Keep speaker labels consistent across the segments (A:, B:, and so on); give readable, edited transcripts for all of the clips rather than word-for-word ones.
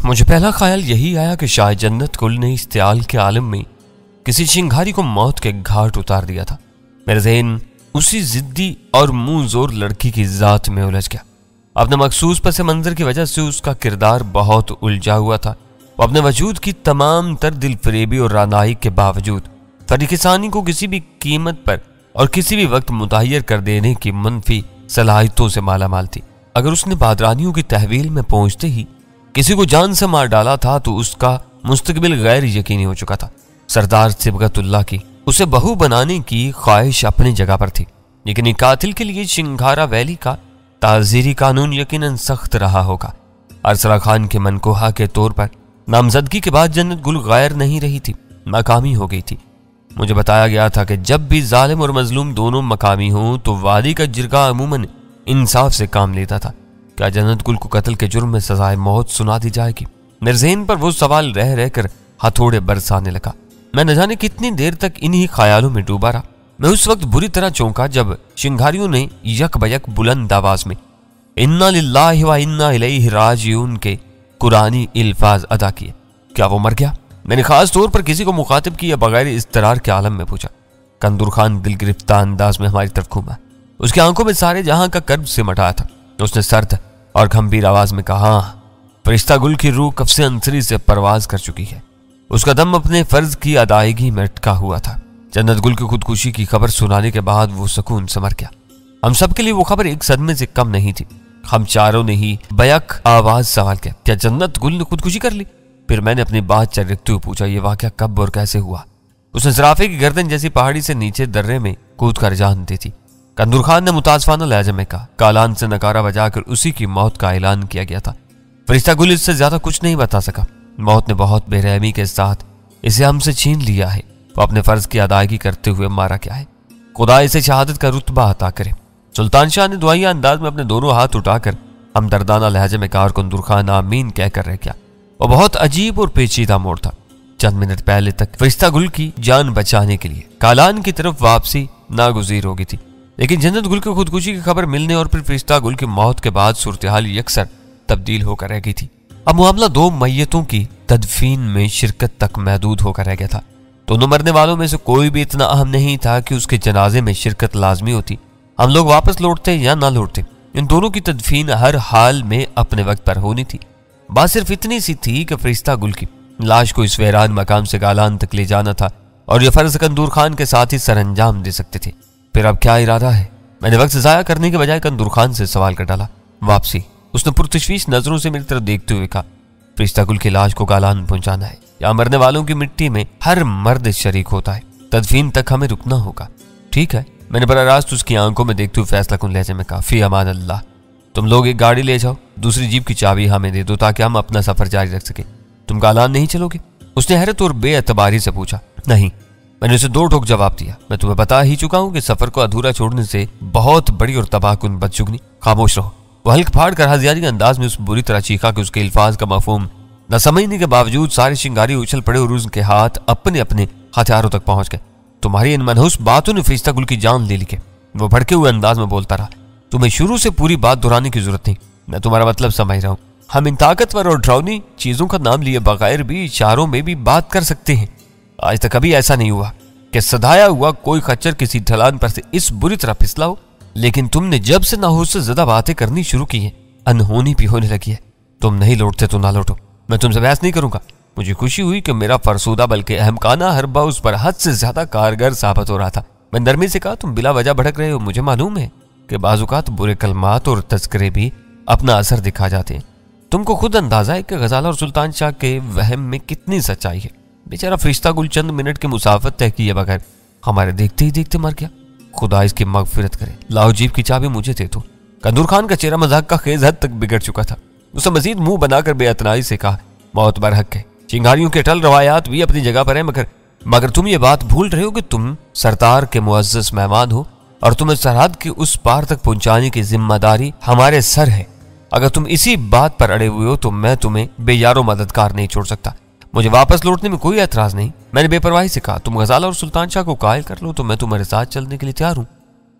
A: मुझे पहला ख्याल यही आया कि शायद जन्नत गुल ने इस्तेआल के आलम में किसी चिंगारी को मौत के घाट उतार दिया था। मेरा ज़हन उसी जिद्दी और मुंह जोर लड़की की जात में उलझ गया। अपने मखसूस पस मंजर की वजह से उसका किरदार बहुत उलझा हुआ था। वो अपने वजूद की तमाम तर दिल फरेबी और रानाई के बावजूद फरीकिसानी को किसी भी कीमत पर और किसी भी वक्त मुतहय्यर कर देने की मनफी सलाहियतों से माला माल थी। अगर उसने बादरानियों की तहवील में पहुंचते ही किसी को जान से मार डाला था तो उसका मुस्तकबिल गैर यकीनी हो चुका था। सरदार सिबगतुल्लाह की उसे बहू बनाने की ख्वाहिश अपनी जगह पर थी, लेकिन एक कातिल के लिए शिंगारा वैली का ताज़ीरी कानून यकीनन सख्त रहा होगा। अरसला खान के मनकोहा के तौर पर नामजदगी के बाद जन्नत गुल गैर नहीं रही थी, मकामी हो गई थी। मुझे बताया गया था कि जब भी जालिम और मजलूम दोनों मकामी हों तो वादी का जिरगा अमूमन इंसाफ से काम लेता था। क्या जन्नत गुल को कत्ल के जुर्म में सजाए मौत सुना दी जाएगी? मेरे ज़हन पर वो सवाल रह रहकर हथौड़े बरसाने लगा। मैं न जाने कितनी देर तक इन्हीं ख्यालों में डूबा रहा। मैं उस वक्त बुरी तरह चौंका जब शिंगारियों ने यक बयक बुलंद आवाज में इन्ना लिल्लाहि व इन्ना इलैहि राजिऊन के कुरानी अल्फाज अदा किए। क्या वो मर गया? मैंने खास तौर पर किसी को मुखातिब किया बगैर इस्तरार के आलम में पूछा। कंदूर खान दिल गिरफ्तार अंदाज में हमारी तरफ घूमा। उसकी आंखों में सारे जहां का कर्ब से मटाया था। उसने सर्द और गंभीर आवाज में कहा, फरिश्ता गुल की रूह कब से अंसरी से परवाज कर चुकी है। उसका दम अपने फर्ज की अदायगी में अटका हुआ था। जन्नत गुल की खुदकुशी की खबर सुनाने के बाद वो सुकून से मर गया। हम सब के लिए वो खबर एक सदमे से कम नहीं थी। हम चारों ने ही बैक आवाज सवाल किया, क्या जन्नत गुल ने खुदकुशी कर ली? फिर मैंने अपनी बात जारी रखते हुए पूछा, ये वाकया कब और कैसे हुआ? उसने जराफे की गर्दन जैसी पहाड़ी से नीचे दर्रे में कूद कर जान दी थी। कंदूर खान ने मुतासफाना लहजे में कहा, कालान से नकारा बजाकर उसी की मौत का ऐलान किया गया था। फरिश्ता गुल इससे ज्यादा कुछ नहीं बता सका। मौत ने बहुत बेरहमी के साथ इसे हमसे छीन लिया है। वो अपने फर्ज की अदायगी करते हुए मारा गया है। खुदा इसे शहादत का रुतबा अता करे। सुल्तान शाह ने दुआया अंदाज में अपने दोनों हाथ उठाकर हम दर्दाना लहजे में कहा और कंदूर खान आमीन कहकर रह गया। वो बहुत अजीब और पेचीदा मोड़ था। चंद मिनट पहले तक फरिश्ता गुल की जान बचाने के लिए कालान की तरफ वापसी नागुज़ीर हो गई थी, लेकिन जन्नत गुल की खुदकुशी की खबर मिलने और फिर फरिश्ता गुल की मौत के बाद सूरत हाल यकसर तब्दील होकर रह गई थी। अब मामला दो मैयतों की तदफीन में शिरकत तक महदूद होकर रह गया था। दोनों मरने वालों में से कोई भी इतना अहम नहीं था कि उसके जनाजे में शिरकत लाजमी होती। हम लोग वापस लौटते या ना लौटते, इन दोनों की तदफीन हर हाल में अपने वक्त पर होनी थी। बात सिर्फ इतनी सी थी कि फरिश्ता गुल की लाश को इस वैरान मकाम से गालान तक ले जाना था और यह फर्ज कंदूर खान के साथ ही सर अंजाम दे सकते थे। फिर अब क्या इरादा है? मैंने वक्त जाया करने के बजाय कंदूर खान से सवाल कर डाला। वापसी। उसने पुरतशवीश नजरों से मेरी तरफ देखते हुए कहा, फरिश्ता गुल की लाश को गालान पहुंचाना है। यहाँ मरने वालों की मिट्टी में हर मर्द शरीक होता है। तदफीन तक हमें रुकना होगा। ठीक है, मैंने बड़ा रास्त उसकी आंखों में देखते हुए फैसला कुन लहजे में कहा, फी अमान अल्लाह। तुम लोग एक गाड़ी ले जाओ, दूसरी जीप की चाबी हमें दे दो ताकि हम अपना सफर जारी रख सके। तुम गालान नहीं चलोगे? उसने हैरत और बेअतबारी से पूछा। नहीं, मैंने उसे दो ठोक जवाब दिया। मैं तुम्हें बता ही चुका हूं कि सफर को अधूरा छोड़ने से बहुत बड़ी और तबाहकुन बदशुगनी। खामोश रहो। वह हल्क फाड़ कर हज़ियारी के अंदाज में उस बुरी तरह चीखा कि उसके अल्फाज का मफहूम न समझने के बावजूद सारे शिंगारी उछल पड़े और उनके हाथ अपने अपने हथियारों तक पहुंच गए। तुम्हारी इन मनहूस बातों ने फरिश्ता गुल की जान ले ली के वो भड़के हुए अंदाज में बोलता रहा। तुम्हें शुरू से पूरी बात दोहराने की जरूरत नहीं, मैं तुम्हारा मतलब समझ रहा हूँ। हम इन ताकतवर और डरावनी चीजों का नाम लिए बगैर भी इशारों में भी बात कर सकते हैं। आज तक कभी ऐसा नहीं हुआ कि सधाया हुआ कोई खच्चर किसी ढलान पर से इस बुरी तरह फिसला हो, लेकिन तुमने जब से नाहोश से ज्यादा बातें करनी शुरू की हैं, अनहोनी भी होने लगी है। तुम नहीं लौटते तो ना लौटो, मैं तुमसे बहस नहीं करूंगा। मुझे खुशी हुई कि मेरा फरसूदा बल्कि अहमकाना हरबा उस पर हद से ज्यादा कारगर साबित हो रहा था। मैं नरमी से कहा, तुम बिला वजह भड़क रहे हो। मुझे मालूम है कि बाजुकात बुरे कलमात और तस्करे भी अपना असर दिखा जाते हैं। तुमको खुद अंदाजा है कि गजाला और सुल्तान शाह के वहम में कितनी सच्चाई है। बेचारा फरिश्ता गुल चंद मिनट की मुसाफत तय किए बगैर हमारे देखते ही देखते मर गया। खुदा इसकी मगफिरत करे। लाओ जीप की चाबी मुझे दे दो। कंदूर खान का चेहरा मजाक का खेज हद तक बिगड़ चुका था। उसने मजीद मुंह बनाकर बेअतनाई से कहा, मौत बरहक है। चिंगारियों के टल रवायात भी अपनी जगह पर है, मगर तुम ये बात भूल रहे हो कि तुम सरदार के मुअज़्ज़ज़ मेहमान हो और तुम्हें सरहद के उस पार तक पहुंचाने की जिम्मेदारी हमारे सर है। अगर तुम इसी बात पर अड़े हुए हो तो मैं तुम्हें बेयारो मददगार नहीं छोड़ सकता। मुझे वापस लौटने में कोई एतराज नहीं। मैंने बेपरवाही से कहा, तुम गजाला और सुल्तान शाह को कायल कर लो तो मैं तुम्हारे साथ चलने के लिए तैयार हूँ।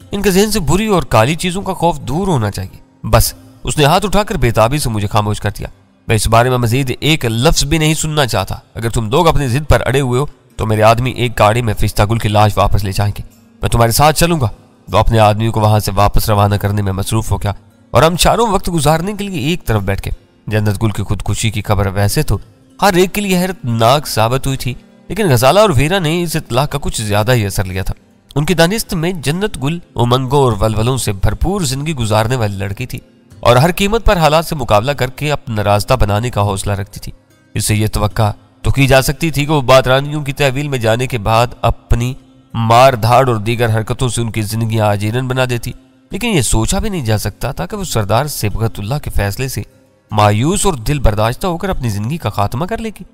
A: इनके ज़हन से बुरी और काली चीजों का खौफ दूर होना चाहिए। बस। उसने हाथ उठाकर बेताबी से मुझे खामोश कर दिया। मैं इस बारे में मजीद एक लफ्ज भी नहीं सुनना चाहता। अगर तुम लोग अपनी जिद पर अड़े हुए हो तो मेरे आदमी एक गाड़ी में फरिश्ता गुल की लाश वापस ले जाएंगे। मैं तुम्हारे साथ चलूंगा। वो अपने आदमी को वहां से वापस रवाना करने में मसरूफ हो गया और हम चारों वक्त गुजारने के लिए एक तरफ बैठ के। जन्नत गुल की खुदकुशी की खबर वैसे तो हर एक के लिए हैरतनाक साबित हुई थी, लेकिन गजाला और वीरा ने इस इत्तला का कुछ ज्यादा ही असर लिया था। उनकी दानिस्त में जन्नत गुल उमंगों और वलवलों से भरपूर जिंदगी गुजारने वाली लड़की थी और हर कीमत पर हालात से मुकाबला करके अपना रास्ता बनाने का हौसला रखती थी। इससे यह तवक्का तो की जा सकती थी कि वो बादरानियों की तहवील में जाने के बाद अपनी मार धाड़ और दीगर हरकतों से उनकी जिंदगी आजीवन बना देती, लेकिन यह सोचा भी नहीं जा सकता था कि वो सरदार सिबगतुल्लाह के फैसले से मायूस और दिल बर्दाश्ता होकर अपनी जिंदगी का खात्मा कर लेगी।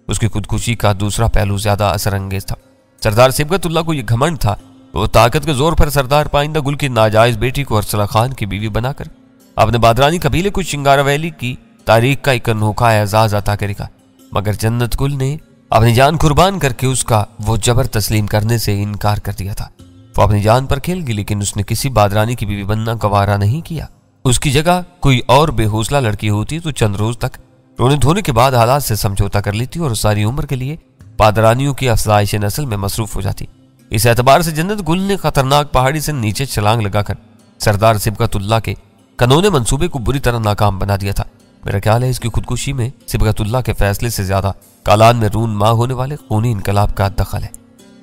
A: उसकी खुदकुशी का दूसरा पहलू ज्यादा असर अंगेज था। सरदार सिबगतुल्लाह को यह घमंड था, वो ताकत के जोर पर सरदार पाइंदा गुल की नाजायज बेटी को अरसला खान की बीवी बनाकर अपने बादरानी कबीले को शिंगारावैली की तारीख का एक अनोखा एजाज अता करेगा। मगर जन्नत गुल ने अपनी जान कुर्बान करके उसका वो जबर तस्लीम करने से इनकार कर दिया था। वो अपनी जान पर खेल गई, लेकिन उसने किसी बादरानी की बीवी बनना गवारा नहीं किया। उसकी जगह कोई और बेहौसला लड़की होती तो चंद रोज तक रोने धोने के बाद हालात से समझौता कर लेती और सारी उम्र के लिए बादरानियों की अफजाइश नस्ल में मसरूफ हो जाती। इस एतबार से जन्नत गुल ने खतरनाक पहाड़ी से नीचे छलांग लगाकर सरदार सिबगतुल्लाह के कनौने मंसूबे को बुरी तरह नाकाम बना दिया था। मेरा ख्याल है इसकी खुदकुशी में सिबगतुल्लाह के फैसले से ज्यादा कालान में रून माह होने वाले खूनी इनकलाब का दखल है।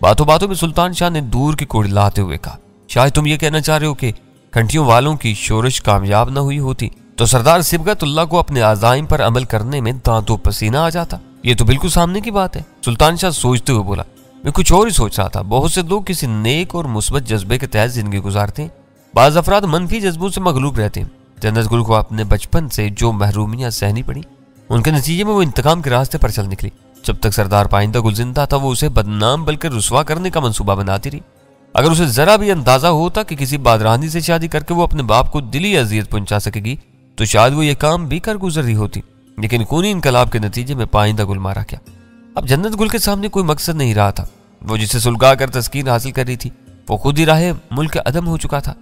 A: बातों बातों में सुल्तान शाह ने दूर की कोड़ी लाते हुए कहा, शायद तुम ये कहना चाह रहे हो कि घंटियों वालों की शोरश कामयाब न हुई होती तो सरदार सिबगतुल्लाह को अपने आज़ाइम पर अमल करने में दांतों पसीना आ जाता। ये तो बिल्कुल सामने की बात है। सुल्तान शाह सोचते हुए बोला, मैं कुछ और ही सोच रहा था। बहुत से लोग किसी नेक और मुस्बत जज्बे के तहत जिंदगी गुजारते हैं, बाज अफराद मनफी जज्बों से मगलूब रहते हैं। जन्नत गुल को अपने बचपन से जो महरूमियां सहनी पड़ी, उनके नतीजे में वो इंतकाम के रास्ते पर चल निकली। जब तक सरदार पाइंदा गुल जिंदा था वो उसे बदनाम बल्कि रुसवा करने का मंसूबा बनाती रही। अगर उसे जरा भी अंदाजा होता कि किसी बादरानी से शादी करके वो अपने बाप को दिली अजियत पहुंचा सकेगी तो शायद वो ये काम भी कर गुजर रही होती, लेकिन खूनी इनकलाब के नतीजे में पाइंदा गुल मारा गया। अब जन्नत गुल के सामने कोई मकसद नहीं रहा था। वो जिसे सुलगा कर तस्कीन हासिल कर रही थी वो खुद ही राह मुल्क अदम हो चुका था।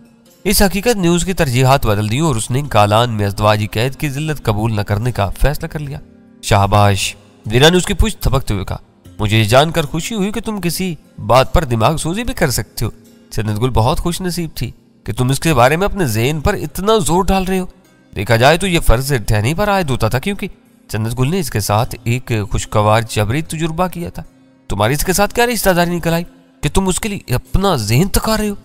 A: इस हकीकत ने उसकी तरजीहात बदल दी और उसने कालान में अज़दवाजी कैद की जिल्लत कबूल न करने का फैसला कर लिया। शाबाश, वीरा ने उसकी पूछ थपकते हुए कहा, मुझे जानकर खुशी हुई कि तुम किसी बात पर दिमाग सोजी भी कर सकते हो। जन्नत गुल बहुत खुश नसीब थी कि तुम इसके बारे में अपने ज़हन पर इतना जोर डाल रहे हो। देखा जाए तो यह फर्ज ठहनी पर आयद होता था, क्योंकि जन्नत गुल ने इसके साथ एक खुशगवार जबरी तजुर्बा किया था। तुम्हारी इसके साथ क्या रिश्तेदारी निकल आई कि तुम उसके लिए अपना ज़हन थका रहे हो?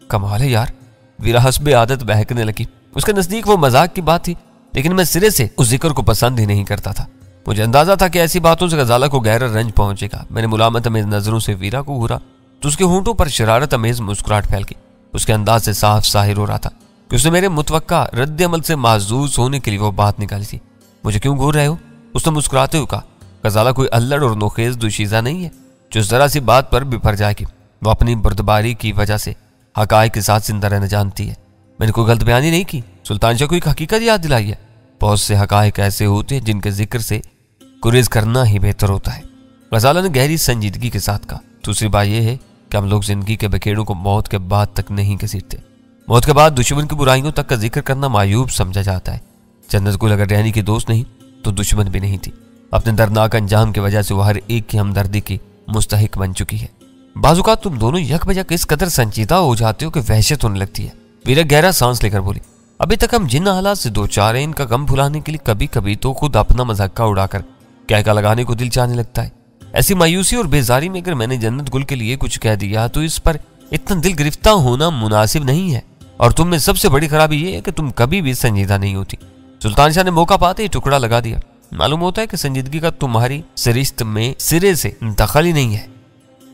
A: कमाल है यार। वीरा हस्बे आदत बहकने लगी। उसके नजदीक वो मजाक की बात थी, लेकिन मैं सिरे से उस जिक्र को पसंद ही नहीं करता था। मुझे अंदाजा था कि ऐसी बातों से गजाला को गहरा रंज पहुंचेगा। मैंने मुलामत अमेज नजरों से वीरा को घूरा तो उसके होंठों पर शरारत अमेज मुस्कुराहट फैल गई। उसके अंदाज से साफ जाहिर हो रहा था कि उसने मेरे मुतवक्का रद्द अमल से महजूज होने के लिए वो बात निकाली थी। मुझे क्यों घूर रहे हो? उसने मुस्कुराते हुए कहा, गजाला कोई अल्लड़ और नोखेज दुशीजा नहीं है जो जरा सी बात पर बिफर जाएगी। वो अपनी बुर्दबारी की वजह से हकायक के साथ जिंदा रहना जानती है। मैंने कोई गलत बयानी नहीं की। सुल्तान शाह को एक हकीकत याद दिलाई है। बहुत से हकायक ऐसे होते हैं जिनके जिक्र से गुरेज करना ही बेहतर होता है। गजाला ने गहरी संजीदगी के साथ कहा, दूसरी बात यह है कि हम लोग जिंदगी के बकेड़ों को मौत के बाद तक नहीं घसीटते। मौत के बाद दुश्मन की बुराइयों तक का जिक्र करना मायूब समझा जाता है। जन्नत गुल अगर रैनी की दोस्त नहीं तो दुश्मन भी नहीं थी। अपने दर्दनाक अंजाम की वजह से वह हर एक की हमदर्दी की मुस्तहिक बन चुकी है। बाजुकात तुम दोनों यक बजक इस कदर संजीदा हो जाते हो कि वहशत होने लगती है। वीरा गहरा सांस लेकर बोली, अभी तक हम जिन हालात से दो चार हैं इनका गम भुलाने के लिए कभी कभी तो खुद अपना मजाका उड़ाकर कहका लगाने को दिल चाहने लगता है। ऐसी मायूसी और बेजारी में अगर मैंने जन्नत गुल के लिए कुछ कह दिया तो इस पर इतना दिल गिरफ्तार होना मुनासिब नहीं है। और तुम में सबसे बड़ी खराबी यह है कि तुम कभी भी संजीदा नहीं होती। सुल्तान शाह ने मौका पाते ही टुकड़ा लगा दिया। मालूम होता है कि संजीदगी का तुम्हारी सरिश्त में सिरे से दखल ही नहीं है।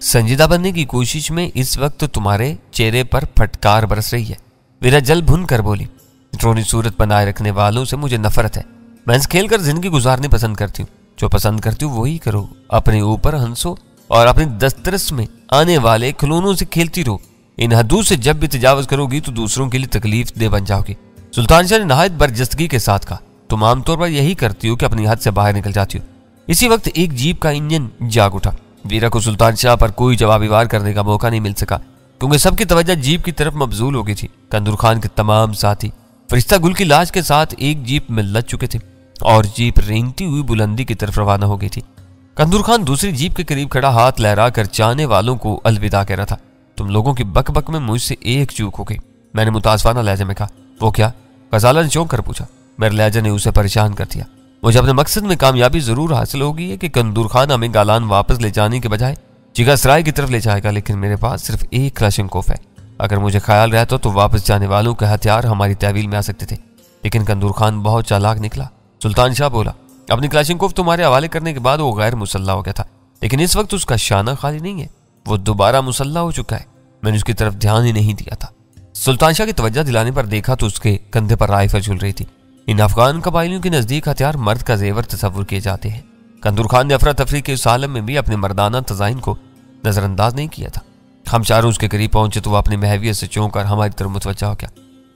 A: संजीदा बनने की कोशिश में इस वक्त तुम्हारे चेहरे पर फटकार बरस रही है। वीरा जल भुन कर बोली, ड्रोनी सूरत बनाए रखने वालों से मुझे नफरत है। मैं हंस खेल कर जिंदगी गुजारनी पसंद करती हूँ। जो पसंद करती हूँ वही करो। अपने ऊपर हंसो और अपनी दस्तरस में आने वाले खिलौनों से खेलती रहो। इन हदों से जब भी तजावज करोगी तो दूसरों के लिए तकलीफ दे बन जाओगी। सुल्तान शाह ने नहायत बरजस्तगी के साथ कहा, तुम आमतौर पर यही करती हो कि अपनी हद से बाहर निकल जाती हो। इसी वक्त एक जीप का इंजन जाग उठा। वीरा को सुल्तान शाह पर कोई जवाबी वार करने का मौका नहीं मिल सका, क्योंकि सबकी तवज्जो जीप की तरफ मबजूल हो गई थी। कंदूर खान के तमाम साथी फरिश्ता गुल की लाश के साथ एक जीप में लद चुके थे। और जीप रेंगती हुई बुलंदी की तरफ रवाना हो गई थी। कंदूर खान दूसरी जीप के करीब खड़ा हाथ लहरा कर चाहने वालों को अलविदा कह रहा था। तुम लोगों की बकबक में मुझसे एक चूक हो गई, मैंने मुतासवाना लहजे में कहा। वो क्या? गजाला ने चौंक कर पूछा। मेरे लहजे ने उसे परेशान कर दिया। मुझे अपने मकसद में कामयाबी जरूर हासिल होगी कि कंदूर खान हमें गालान वापस ले जाने के बजाय चिगासराय की तरफ ले जाएगा, लेकिन मेरे पास सिर्फ एक क्लाशिनकोफ है। अगर मुझे ख्याल रहता तो वापस जाने वालों के हथियार हमारी तहवील में आ सकते थे, लेकिन कंदूर खान बहुत चालाक निकला। सुल्तान शाह बोला, अपनी क्लाशिनकोफ तुम्हारे हवाले करने के बाद वो गैर मुसल्ला हो गया था, लेकिन इस वक्त उसका शाना खाली नहीं है, वो दोबारा मुसल्ला हो चुका है। मैंने उसकी तरफ ध्यान ही नहीं दिया था। सुल्तान शाह की तवज्जो दिलाने पर देखा तो उसके कंधे पर राइफल झूल रही थी। इन अफगान कबाइलियों के नजदीक हथियार मर्द का जेवर तस्वुर किए जाते हैं। कंदूर खान ने अफरा तफरी के उस आलम में भी अपने मर्दाना तजाइन को नजरअंदाज नहीं किया था। हम चारों उसके करीब पहुंचे तो वह अपनी महवियत से चौंक कर हमारी तरफ मुतवज्जा हो गया।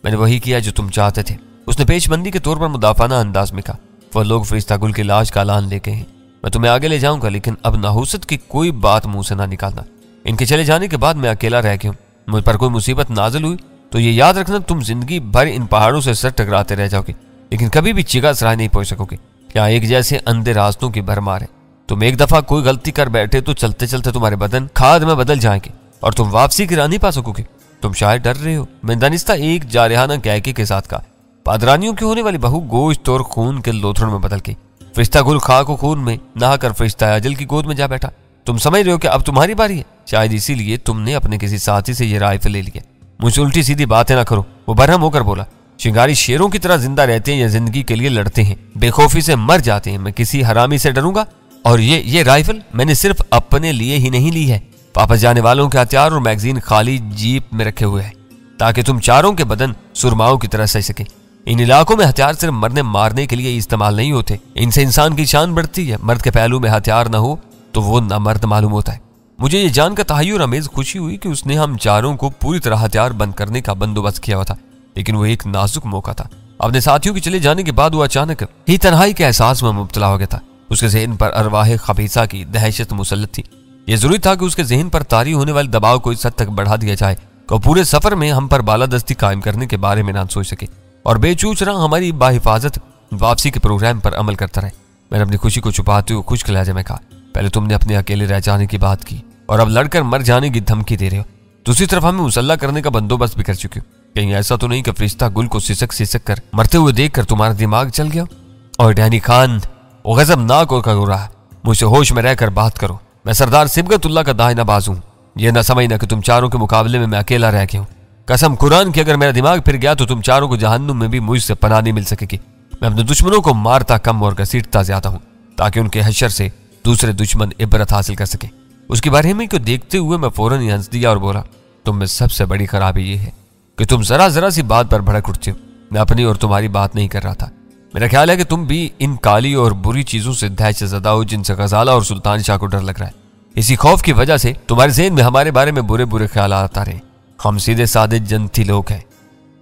A: मैंने वही किया जो तुम चाहते थे, उसने पेशबंदी के तौर पर मुदाफाना अंदाज में कहा। वह लोग फरिश्ता गुल की लाश का ऐलान लेके हैं। मैं तुम्हें आगे ले जाऊंगा, लेकिन अब नाहुसत की कोई बात मुंह से ना निकालना। इनके चले जाने के बाद मैं अकेला रह गया हूँ। मुझ पर कोई मुसीबत नाजिल हुई तो ये याद रखना, तुम जिंदगी भर इन पहाड़ों से सर टकराते रह जाओगे, लेकिन कभी भी चिगासराय नहीं पहुंच सकोगे। यहाँ एक जैसे अंधे रास्तों की भरमार है। तुम एक दफा कोई गलती कर बैठे तो चलते चलते तुम्हारे बदन खाद में बदल जाएंगे और तुम वापसी की राह नहीं पा सकोगे। तुम शायद डर रहे हो, मैं दानिस्ता एक जारहाना कहके के साथ कहा। पादरानियों की होने वाली बहू गोश्त और खून के लोथड़ों में बदल गई। फरिश्ता गुल खाक को खून में नहाकर फरिश्ता अजल की गोद में जा बैठा। तुम समझ रहे हो कि अब तुम्हारी बारी है, शायद इसीलिए तुमने अपने किसी साथी से ये राइफल ले लिया। मुझे उल्टी सीधी बातें ना करो, वो बरहम होकर बोला। शिंगारी शेरों की तरह जिंदा रहते हैं या जिंदगी के लिए लड़ते हैं, बेखौफी से मर जाते हैं। मैं किसी हरामी से डरूंगा? और ये राइफल मैंने सिर्फ अपने लिए ही नहीं ली है, वापस जाने वालों के हथियार और मैगजीन खाली जीप में रखे हुए हैं, ताकि तुम चारों के बदन सुरमाओं की तरह सह सके। इन इलाकों में हथियार सिर्फ मरने मारने के लिए इस्तेमाल नहीं होते, इनसे इंसान की शान बढ़ती है। मर्द के पहलू में हथियार न हो तो वो नामर्द मालूम होता है। मुझे ये जानकर तहय्युर अमेज खुशी हुई कि उसने हम चारों को पूरी तरह हथियार बंद करने का बंदोबस्त किया हुआ था, लेकिन वो एक नाजुक मौका था। अपने साथियों के चले जाने के बाद वो अचानक ही तन्हाई के एहसास में मुब्तला हो गया था। उसके ज़हन पर अरवाह खबीसा की दहशत मुसल्लत थी। यह जरूरी था कि उसके जहन पर तारी होने वाले दबाव को इस हद तक बढ़ा दिया जाए कि पूरे सफर में हम पर बालादस्ती कायम करने के बारे में ना सोच सके और बेचूच रहा हमारी बाहिफाजत वापसी के प्रोग्राम पर अमल करता रहे। मैंने अपनी खुशी को छुपाते हुए खुश्क लहजे में कहा, पहले तुमने अपने अकेले रह जाने की बात की और अब लड़कर मर जाने की धमकी दे रहे हो। दूसरी तरफ हमें मुसल्ला करने का बंदोबस्त भी कर चुके हो। कहीं ऐसा तो नहीं कि फरिश्ता गुल को सिसक कर मरते हुए देखकर तुम्हारा दिमाग चल गया? और डैनी खान वो गजबनाक होकर हो रहा है, मुझसे होश में रहकर बात करो। मैं सरदार सिबगतुल्लाह का दाहिना बाजू हूँ। ये ना समझना कि तुम चारों के मुकाबले में मैं अकेला रह गया हूँ। कसम कुरान की, अगर मेरा दिमाग फिर गया तो तुम चारों को जहन्नुम में भी मुझसे पनाह नहीं मिल सकेगी। मैं अपने दुश्मनों को मारता कम और घसीटता ज्यादा हूँ, ताकि उनके हशर से दूसरे दुश्मन इबरत हासिल कर सके। उसकी बरहमी को देखते हुए मैं फौरन ही हंस दिया और बोला, तुम में सबसे बड़ी खराबी ये है कि तुम जरा सी बात पर भड़क उठते हो। मैं अपनी और तुम्हारी बात नहीं कर रहा था। मेरा ख्याल है कि तुम भी इन काली और बुरी चीजों से दहशत ज़दा हो जिनसे गजाला और सुल्तान शाह को डर लग रहा है। इसी खौफ की वजह से तुम्हारे ज़हन में हमारे बारे में बुरे बुरे ख्याल आता रहे। हम सीधे साधे जनती लोग हैं।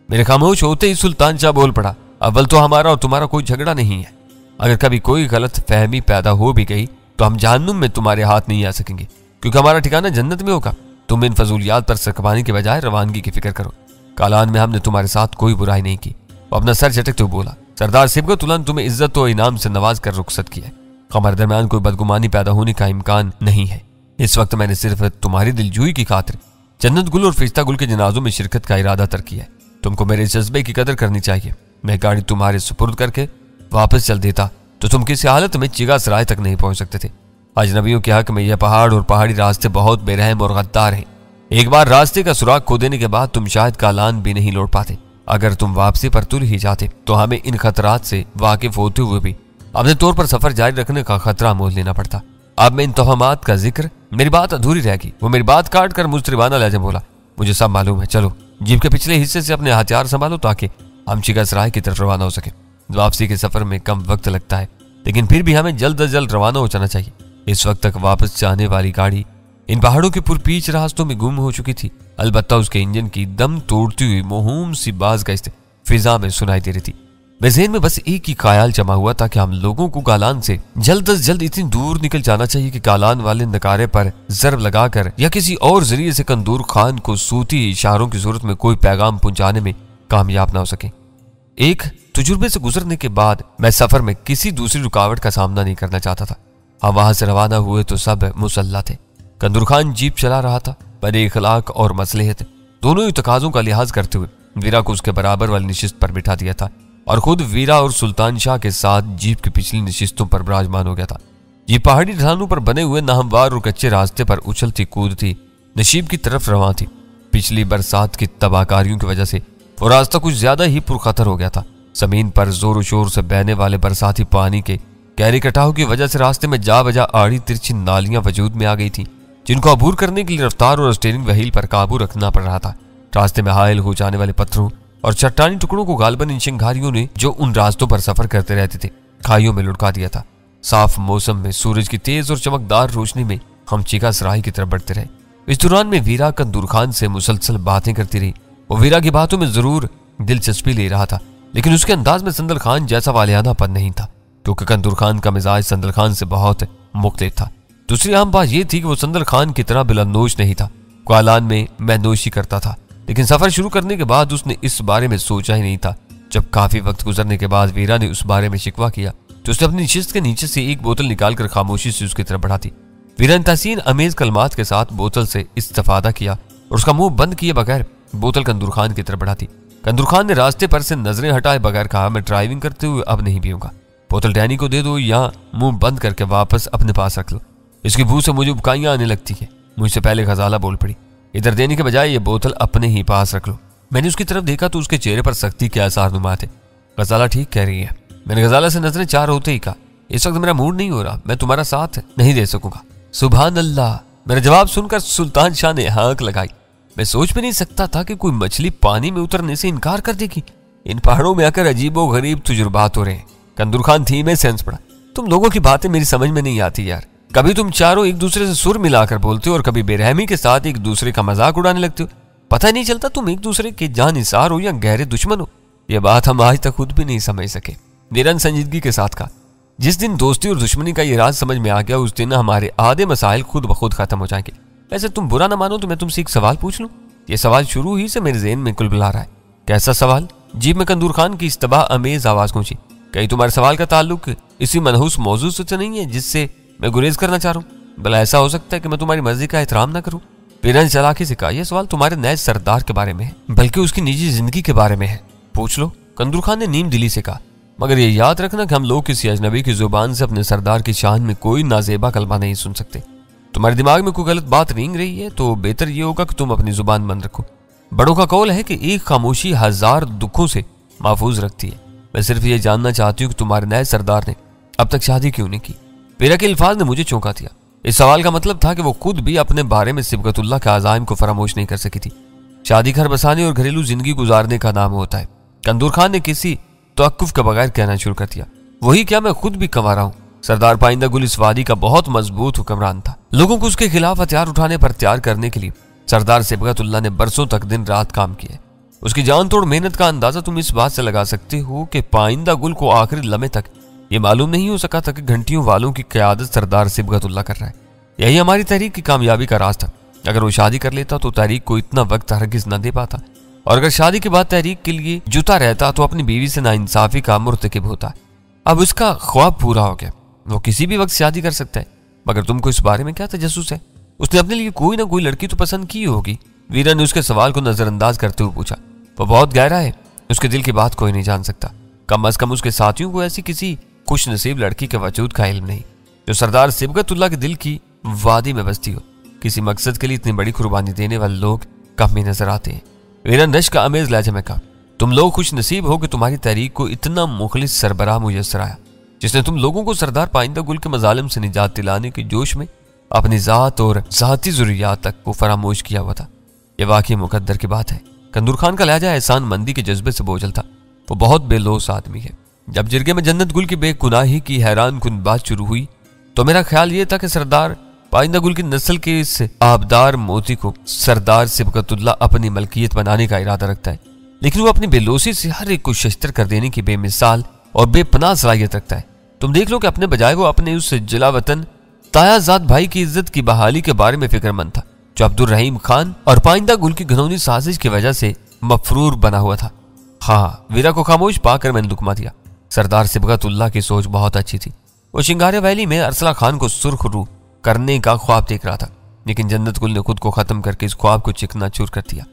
A: मेरे खामोश होते ही सुल्तान शाह बोल पड़ा, अव्वल तो हमारा और तुम्हारा कोई झगड़ा नहीं है। अगर कभी कोई गलत फहमी पैदा हो भी गई तो हम जहन्नुम में तुम्हारे हाथ नहीं आ सकेंगे, क्योंकि हमारा ठिकाना जन्नत में होगा। तुम इन फजूलियात पर सरकबानी के बजाय रवानगी की फिक्र करो। कालान में हमने तुम्हारे साथ कोई बुराई नहीं की। वो अपना सर झटकते हुए बोला, सरदार सिबगतुल्लाह ने तुम्हें इज्जत और इनाम से नवाज कर रुखसत किया है। हमारे दरमियान कोई बदगुमानी पैदा होने का इम्कान नहीं है। इस वक्त मैंने सिर्फ तुम्हारी दिलजोई की खातिर जन्नत गुल और फरिश्ता गुल के जनाजों में शिरकत का इरादा तर किया है। तुमको मेरे जज्बे की कदर करनी चाहिए। मैं गाड़ी तुम्हारे सुपुर्द करके वापस चल देता तो तुम किसी हालत में चिगासराय तक नहीं पहुंच सकते थे। अजनबियों के हक में यह पहाड़ और पहाड़ी रास्ते बहुत बेरहम और गद्दार हैं। एक बार रास्ते का सुराग खो देने के बाद तुम शायद कालान भी नहीं लौट पाते। अगर तुम वापसी पर तुल ही जाते तो हमें इन खतरात से वाकिफ होते हुए भी अपने तौर पर सफर जारी रखने का खतरा मोल लेना पड़ता। अब मैं इन तोहमात का जिक्र, मेरी बात अधूरी रहेगी। वो मेरी बात काट कर मुस्तरिबाना लहजे बोला, मुझे सब मालूम है, चलो जीप के पिछले हिस्से से अपने हथियार संभालो ताकि हम चिगासराय की तरफ रवाना हो सके। वापसी के सफर में कम वक्त लगता है, लेकिन फिर भी हमें जल्द अज जल्द रवाना हो जाना चाहिए। इस वक्त तक वापस जाने वाली गाड़ी इन पहाड़ों के पुरपीच रास्तों में गुम हो चुकी थी। अलबत्ता उसके इंजन की दम तोड़ती हुई मोहूम सी बाज गश्त फिजा में सुनाई दे रही थी। मेरे ज़हन में बस एक ही ख्याल जमा हुआ था कि हम लोगों को गालान से जल्द अज जल्द इतनी दूर निकल जाना चाहिए कि गालान वाले नकारे पर जरब लगाकर या किसी और जरिए से कंदूर खान को सूती इशारों की सूरत में कोई पैगाम पहुंचाने में कामयाब ना हो सके। एक तजुर्बे से गुजरने के बाद मैं सफर में किसी दूसरी रुकावट का सामना नहीं करना चाहता था। हम वहां से रवाना हुए तो सब मुसल्ला थे। कंदूर खान जीप चला रहा था। बड़े इखलाक और मसलहत दोनों ही तकाजों का लिहाज करते हुए वीरा को उसके बराबर वाली नशिस्त पर बिठा दिया था और खुद वीरा और सुल्तान शाह के साथ जीप की पिछली नशिस्तों पर विराजमान हो गया था। ये पहाड़ी ढलानों पर बने हुए नाहमवार और कच्चे रास्ते पर उछलती कूदती नशीब की तरफ रवां थी। पिछली बरसात की तबाहकारियों की वजह से वो रास्ता कुछ ज्यादा ही पुरखतर हो गया था। जमीन पर जोर शोर से बहने वाले बरसाती पानी के गहरे कटाव की वजह से रास्ते में जा बजा आड़ी तिरछी नालियां वजूद में आ गई थी, जिनको अबूर करने के लिए रफ्तार और स्टीयरिंग व्हील पर काबू रखना पड़ रहा था। रास्ते में हायल हो जाने वाले पत्थरों और चट्टानी टुकड़ों को गालबन इन चिंगारियों ने, जो उन रास्तों पर सफर करते रहते थे, खाइयों में लुढ़का दिया था। साफ मौसम में सूरज की तेज और चमकदार रोशनी में हम चीका सराय की तरफ बढ़ते रहे। इस दौरान में वीरा कंदूर खान से मुसलसल बातें करती रही। वो वीरा की बातों में जरूर दिलचस्पी ले रहा था, लेकिन उसके अंदाज में संदल खान जैसा वालियानापन नहीं था, क्योंकि कंदूर खान का मिजाज संदल खान से बहुत मुख्तलिफ था। दूसरी अहम बात यह थी कि वो संदल खान की तरह बिलनोश नहीं था। ग्वालान में महनोशी करता था, लेकिन सफर शुरू करने के बाद उसने इस बारे में सोचा ही नहीं था। जब काफी वक्त गुजरने के बाद वीरा ने उस बारे में शिकवा किया तो उसने अपनी नशिस्त के नीचे से एक बोतल निकालकर खामोशी से उसकी तरफ बढ़ा दी। वीरा ने तहसीन अमेज कलमात के साथ बोतल से इस्तेफादा किया और उसका मुंह बंद किए बगैर बोतल कंदूर खान की तरफ बढ़ा दी। कंदूर खान ने रास्ते पर से नजरें हटाए बगैर कहा, मैं ड्राइविंग करते हुए अब नहीं पीऊंगा। बोतल डैनी को दे दो या मुंह बंद करके वापस अपने पास रख लो। इसकी बू से मुझे उबकाइयां आने लगती है। मुझसे पहले गजाला बोल पड़ी, इधर देने के बजाय ये बोतल अपने ही पास रख लो। मैंने उसकी तरफ देखा तो उसके चेहरे पर सख्ती के आसार नुमा थे। गजाला ठीक कह रही है। मैंने गजाला से नजरें चार होते ही कहा, इस वक्त मेरा मूड नहीं हो रहा, मैं तुम्हारा साथ नहीं दे सकूंगा। सुभान अल्लाह। मेरा जवाब सुनकर सुल्तान शाह ने हाँक लगाई। मैं सोच भी नहीं सकता था कि कोई मछली पानी में उतरने से इनकार कर देगी। इन पहाड़ों में आकर अजीबो गरीब तजुर्बात हो रहे हैं। कंदूर खान थी में सेंस पड़ा। तुम लोगों की बातें मेरी समझ में नहीं आती यार। कभी तुम चारों एक दूसरे से सुर मिलाकर बोलते हो और कभी बेरहमी के साथ एक दूसरे का मजाक उड़ाने लगते हो। पता ही नहीं चलता तुम एक दूसरे के जानिसार हो या गहरे दुश्मन हो। यह बात हम आज तक खुद भी नहीं समझ सके। निरन संजीदगी के साथ कहा, जिस दिन दोस्ती और दुश्मनी का ये राज समझ में आ गया उस दिन हमारे आधे मसाइल खुद ब खुद खत्म हो जाएंगे। वैसे तुम बुरा ना मानो तो मैं तुमसे एक सवाल पूछ लूं। ये सवाल शुरू ही से मेरे ज़हन में कुलबुला रहा है। कैसा सवाल? जीप में कंदूर खान की इस्तबाह अमेज आवाज गूंजी। कहीं तुम्हारे सवाल का ताल्लुक इसी मनहूस मौजूद से तो नहीं है जिससे मैं गुरेज करना चाह रहा हूँ? भला ऐसा हो सकता है कि मैं तुम्हारी मर्जी का एहतराम ना करूँ? पीरन चलाकी से कहा, यह सवाल तुम्हारे नए सरदार के बारे में है, बल्कि उसकी निजी जिंदगी के बारे में है। पूछ लो। कंदूर खान ने नीम दिली से कहा, मगर ये याद रखना कि हम लोग किसी अजनबी की जुबान से अपने सरदार की शान में कोई नाजेबा कलमा नहीं सुन सकते। तुम्हारे दिमाग में कोई गलत बात रेंग रही है तो बेहतर ये होगा कि तुम अपनी जुबान बंद रखो। बड़ों का कौल है कि एक खामोशी हजार दुखों से महफूज रखती है। मैं सिर्फ ये जानना चाहती हूँ कि तुम्हारे नए सरदार ने अब तक शादी क्यों नहीं की? पीरा के अल्फाज ने मुझे चौंका दिया। इस सवाल का मतलब था कि वो खुद भी अपने बारे में सिबगतुल्लाह के अज़ाइम को फरामोश नहीं कर सकी थी। शादी घर बसाने और घरेलू जिंदगी गुजारने का नाम होता है। कंदूर खान ने किसी तवक्कुफ के बगैर कहना शुरू कर दिया, वही क्या, मैं खुद भी कंवारा हूँ। सरदार पाइंदा गुल इस वादी का बहुत मजबूत हुक्मरान था। लोगों को उसके खिलाफ हथियार उठाने पर तैयार करने के लिए सरदार सिबगतुल्लाह ने बरसों तक दिन रात काम किया। उसकी जान तोड़ मेहनत का अंदाजा तुम इस बात से लगा सकते हो कि पाइंदा गुल को आखिरी लम्हे तक ये मालूम नहीं हो सका था कि घंटियों वालों की क़यादत सरदार सिबगतुल्लाह कर रहा है। यही हमारी तहरीक की कामयाबी का राज था। अगर वो शादी कर लेता तो तहरीक को इतना वक्त हरगिज़ न दे पाता, और अगर शादी के बाद तहरीक के लिए जुटा रहता तो अपनी बीवी से नाइंसाफी का मुर्तकिब होता। अब उसका ख्वाब पूरा हो गया, वो किसी भी वक्त शादी कर सकता है। मगर तुमको इस बारे में क्या तजस्सुस है? उसने अपने लिए कोई ना कोई लड़की तो पसंद की होगी। वीरा ने उसके सवाल को नजरअंदाज करते हुए पूछा। वो बहुत गहरा है, उसके दिल की बात कोई नहीं जान सकता। कम अज कम उसके साथियों को ऐसी किसी खुश नसीब लड़की के वजूद का इल्म नहीं जो सरदार सिबगतुल्लाह के दिल की वादी में बसती हो। किसी मकसद के लिए इतनी बड़ी कुर्बानी देने वाले लोग कम ही नजर आते हैं। वीरा नश्क का अमेज लहजे में कहा, तुम लोग खुश नसीब हो कि तुम्हारी तहरीक को इतना मुखलिस सरबराह मुयस्सर आया, जिसने तुम लोगों को सरदार पाइंदा गुल के मजालिम से निजात दिलाने के जोश में अपनी जात और जाती जरूरियात तक को फरामोश किया हुआ था। यह वाकई मुकद्दर की बात है। कंदूर खान का लहजा एहसान मंदी के जज्बे से बोझल था। वो बहुत बेलोस आदमी है। जब जिरगे में जन्नत गुल की बेगुनाही की हैरान कुन बात शुरू हुई तो मेरा ख्याल ये था कि सरदार पाइंदा गुल की नस्ल के इस आबदार मोती को सरदार सिबगतुल्लाह अपनी मलकियत बनाने का इरादा रखता है, लेकिन वो अपनी बेलोसी से हर एक को शस्त्र कर देने की बेमिसाल और बेपनाह सलाहियत रखता है। तुम देख लो कि अपने बजाय वो अपने उस जिला वतन तायाजाद भाई की इज्जत की बहाली के बारे में फिक्रमंद था, जो अब्दुल रहीम खान और पाइंदा गुल की घिनौनी साजिश की वजह से मफरूर बना हुआ था। हाँ, वीरा को खामोश पाकर मैंने दुकमा दिया। सरदार सिबगतुल्लाह की सोच बहुत अच्छी थी। वो शिंगारिया वैली में अरसला खान को सुर्खरू करने का ख्वाब देख रहा था, लेकिन जन्नत गुल ने खुद को खत्म करके इस ख्वाब को चिकनाचूर कर दिया।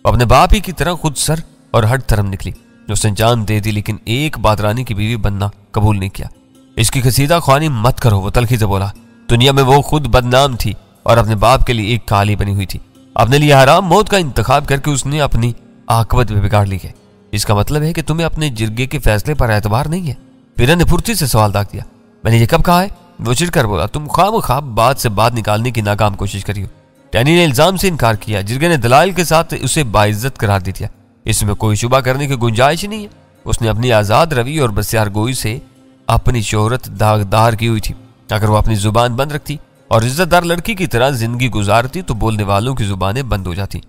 A: अपने बाप ही की तरह खुद सर और हट धर्म निकली। उसने जान दे दी, लेकिन एक बादरानी की बीवी बनना कबूल नहीं किया। इसकी कसीदा ख्वानी मत करो, वो तलखी से बोला। दुनिया में वो खुद बदनाम थी और अपने बाप के लिए एक काली बनी हुई थी। अपने लिए हराम मौत का इंतखाब करके उसने अपनी आकबत भी बिगाड़ ली है। इसका मतलब है कि तुम्हें अपने जिरगे के फैसले पर एतबार नहीं है। वीरा ने फुर्ती से सवाल दाग दिया। मैंने ये कब कहा है? वो चिढ़कर बोला। तुम खामख्वाह बात से बात निकालने की नाकाम कोशिश करी हो। टैनी ने इल्जाम से इनकार किया। जिरगे ने दलाइल के साथ उसे बाइज्जत करार दे दिया। इसमें कोई शुबा करने की गुंजाइश ही नहीं है। उसने अपनी आजाद रवि और बसियार गोई से अपनी शोहरत दागदार की हुई थी। अगर वो अपनी जुबान बंद रखती और इज्जतदार लड़की की तरह जिंदगी गुजारती तो बोलने वालों की जुबानें बंद हो जाती।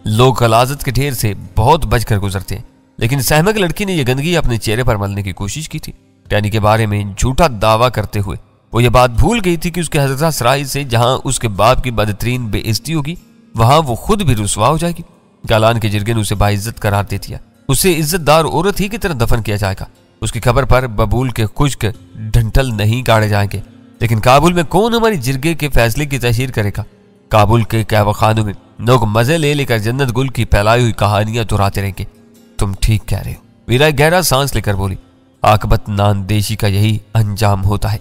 A: लोग गलाजत के ढेर से बहुत बचकर गुजरते हैं, लेकिन सहमक लड़की ने यह गंदगी अपने चेहरे पर मलने की कोशिश की थी। टैनी के बारे में झूठा दावा करते हुए वो ये बात भूल गई थी कि उसके हजरत सराय से जहां उसके बाप की बदतरीन बेइज्जती होगी, वहां वो खुद भी रुसवा हो जाएगी। गालान के जिरगे ने उसे बाइज्जत करार दे दिया। उसे इज्जतदार औरत ही की तरह दफन किया जाएगा। उसकी खबर पर बबूल के खुश्क ढंटल नहीं गाड़े जाएंगे। लेकिन काबुल में कौन हमारी जिरगे के फैसले की तशहीर करेगा? काबुल के कहवाखानों में लोग मजे ले लेकर जन्नत गुल की फैलाई हुई कहानियां दोहराते रहेंगे। तुम ठीक कह रहे हो। वीरा गहरा सांस लेकर बोली। आकबत नानदेशी का यही अंजाम होता है।